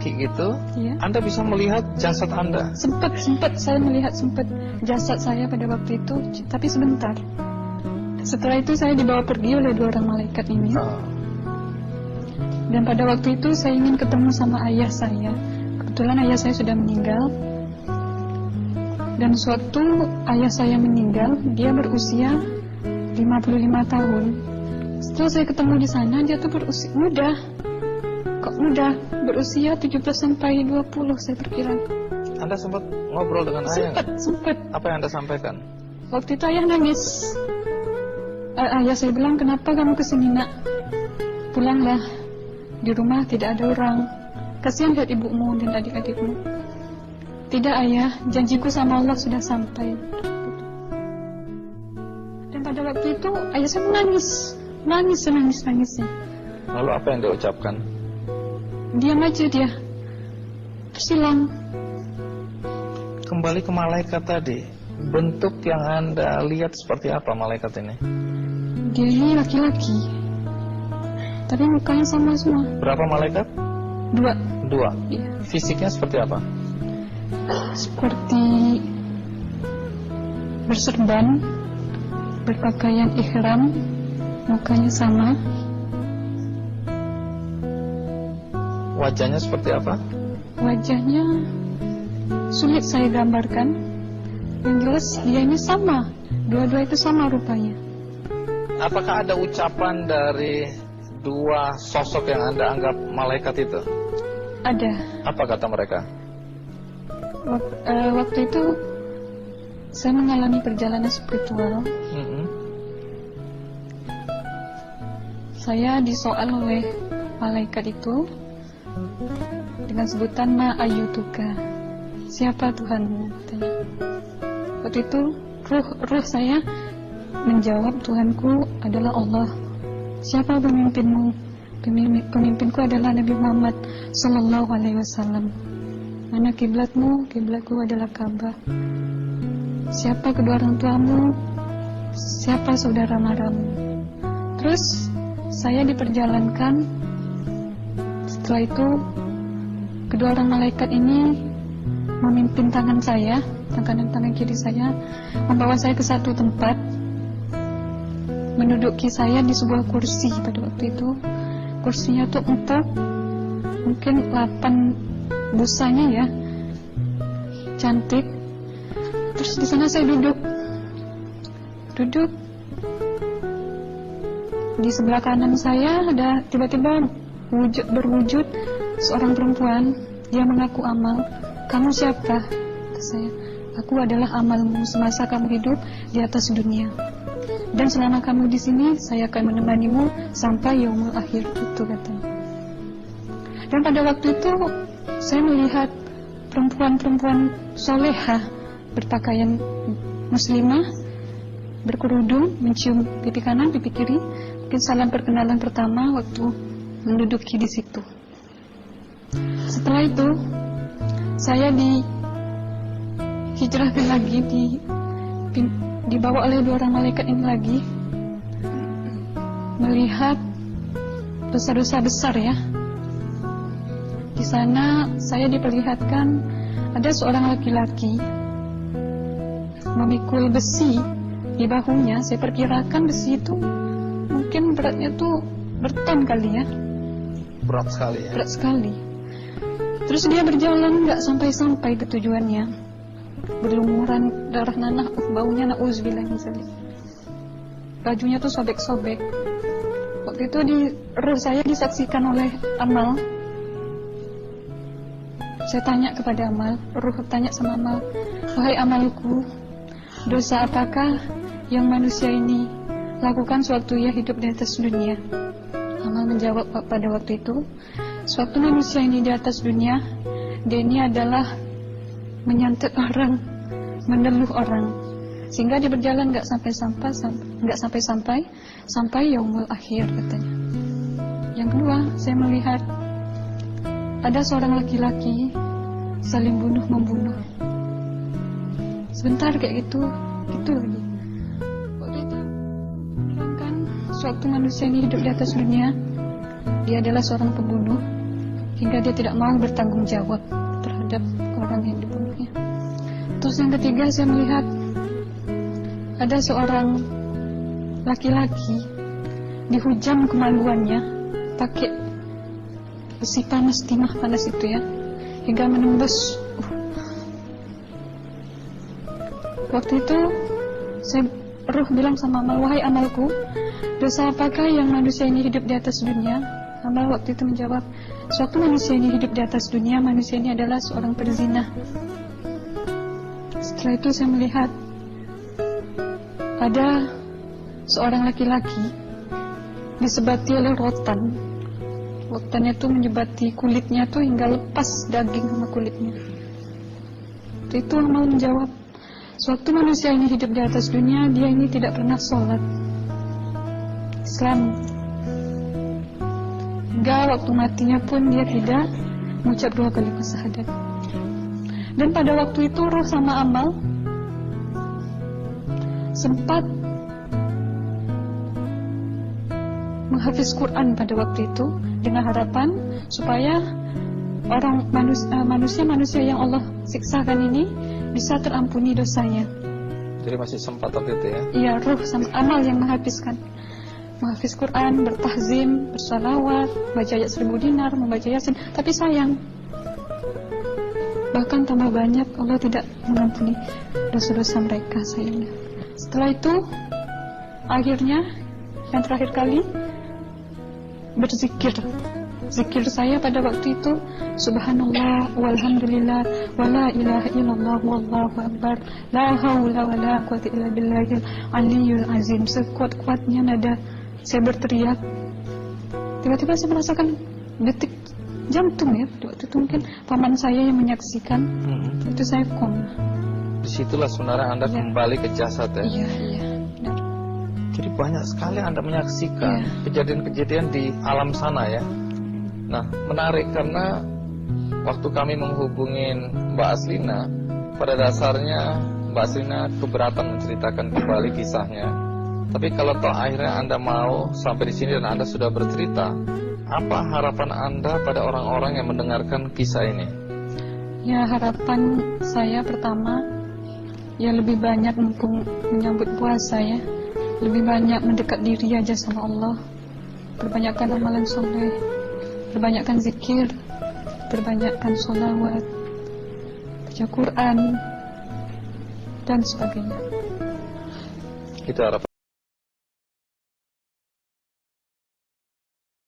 kaki gitu, Iya. Anda bisa melihat jasad Anda. Sempat saya melihat jasad saya pada waktu itu, tapi sebentar. Setelah itu saya dibawa pergi oleh 2 orang malaikat ini. Dan pada waktu itu saya ingin ketemu sama ayah saya. Kebetulan ayah saya sudah meninggal. Dan suatu ayah saya meninggal, dia berusia 55 tahun. Setelah saya ketemu di sana, dia tuh berusia muda. Kok muda? Berusia 17 sampai 20 saya perkira. Anda sempat ngobrol dengan ayah nggak? Sempat. Apa yang Anda sampaikan? Waktu itu ayah nangis. Ayah saya bilang, kenapa kamu kesini nak? Pulanglah. Di rumah tidak ada orang. Kasihan lihat ibumu dan adik-adikmu. Tidak ayah, janjiku sama Allah sudah sampai. Dan pada waktu itu ayah saya menangis. Lalu apa yang dia ucapkan? Diam aja dia. Terus hilang. Kembali ke malaikat tadi. Bentuk yang Anda lihat seperti apa malaikat ini? Dia ini laki-laki, tapi mukanya sama semua. Berapa malaikat? 2. Iya. Fisiknya seperti apa? Seperti berserban, berpakaian ihram, mukanya sama. Wajahnya seperti apa? Wajahnya sulit saya gambarkan. Yang jelas dia ini sama. Dua-dua itu sama rupanya. Apakah ada ucapan dari 2 sosok yang Anda anggap malaikat itu? Ada. Apa kata mereka? Waktu itu saya mengalami perjalanan spiritual. Saya disoal oleh malaikat itu dengan sebutan Ma ayyutuka, siapa Tuhanmu, katanya. Waktu itu ruh saya menjawab, Tuhanku adalah Allah. Siapa pemimpinmu? Pemimpinku adalah Nabi Muhammad Sallallahu Alaihi Wasallam. Mana kiblatmu? Kiblatku adalah Ka'bah. Siapa kedua orang tuamu? Siapa saudara maramu? Terus saya diperjalankan. Setelah itu kedua orang malaikat ini memimpin tangan saya, tangan kiri saya, membawa saya ke satu tempat, menduduki saya di sebuah kursi. Pada waktu itu kursinya tuh empuk, mungkin 8 busanya ya, cantik. Terus di sana saya duduk. Di sebelah kanan saya ada tiba-tiba berwujud seorang perempuan. Dia mengaku amal. Kamu siapa? Kata saya. Aku adalah amalmu semasa kamu hidup di atas dunia. Dan selama kamu di sini, saya akan menemanimu sampai yaumul akhir. Itu katanya. Dan pada waktu itu saya melihat perempuan-perempuan solehah berpakaian muslimah, berkerudung, mencium pipi kanan, pipi kiri. Mungkin salam perkenalan pertama waktu menduduki di situ. Setelah itu saya dihijrahkan lagi, dibawa oleh 2 orang malaikat ini lagi, melihat dosa-dosa besar ya. Di sana saya diperlihatkan ada seorang laki-laki memikul besi di bahunya. Saya perkirakan besi itu mungkin beratnya tuh berton kali ya. Berat sekali ya. Berat sekali. Terus dia berjalan nggak sampai-sampai ke tujuannya. Berlumuran darah nanah, baunya na'udzubillah misalnya. Bajunya tuh sobek-sobek. Waktu itu roh saya disaksikan oleh Amal. Saya tanya kepada Amal, roh tanya sama Amal, wahai Amalku, dosa apakah yang manusia ini lakukan sewaktu ia hidup di atas dunia? Amal menjawab pada waktu itu, sewaktu manusia ini di atas dunia, dia ini adalah menyantet orang, meneluh orang, sehingga dia berjalan nggak sampai yaumul akhir katanya. Yang kedua, saya melihat ada seorang laki-laki saling bunuh membunuh. Sebentar kayak gitu lagi. Waktu itu kan suatu manusia ini hidup di atas dunia, dia adalah seorang pembunuh hingga dia tidak mau bertanggung jawab terhadap orang yang dibunuhnya. Terus yang ketiga, saya melihat ada seorang laki-laki dihujam kemaluannya pakai besi panas, timah panas itu ya, hingga menembus. Waktu itu saya bilang sama amal, wahai amalku, dosa apakah yang manusia ini hidup di atas dunia? Amal waktu itu menjawab, suatu manusia ini hidup di atas dunia, manusia ini adalah seorang perzina. Setelah itu saya melihat ada seorang laki-laki disebati oleh rotan. Rotannya itu menyebati kulitnya tuh hingga lepas daging sama kulitnya. Itu amal menjawab, suatu manusia ini hidup di atas dunia, dia ini tidak pernah sholat Islam, hingga waktu matinya pun dia tidak mengucap 2 kalimat syahadat. Dan pada waktu itu roh sama amal sempat menghafiz Quran pada waktu itu dengan harapan supaya orang manusia yang Allah siksakan ini bisa terampuni dosanya. Jadi masih sempat waktu itu ya? Iya, ruh sama amal yang menghafiz Quran, bertahzim, bersalawat, baca ayat 1000 dinar, membaca Yasin. Tapi sayang, bahkan tambah banyak Allah tidak mengampuni dosa-dosa mereka, sayangnya. Setelah itu, akhirnya yang terakhir kali berzikir. Zikir saya pada waktu itu, subhanallah walhamdulillah wala ilaha illallah wallahu akbar la haula wala quwwata illa billahil aliyyil azim. Sekuat-kuatnya nada saya berteriak, tiba-tiba saya merasakan detik jantung ya. Waktu itu mungkin paman saya yang menyaksikan. Itu saya koma. Disitulah sebenarnya Anda kembali ke jasad ya? Iya. Benar. Jadi banyak sekali Anda menyaksikan kejadian-kejadian di alam sana ya. Nah, menarik karena waktu kami menghubungin Mbak Aslina, pada dasarnya Mbak Aslina keberatan menceritakan kembali kisahnya. Tapi kalau toh akhirnya Anda mau sampai di sini dan Anda sudah bercerita, apa harapan Anda pada orang-orang yang mendengarkan kisah ini? Ya, harapan saya pertama, ya lebih banyak menyambut puasa ya, lebih banyak mendekat diri aja sama Allah, perbanyakkan amalan soleh, perbanyakkan zikir, perbanyakkan sholawat, baca Quran, dan sebagainya. Itu harapan.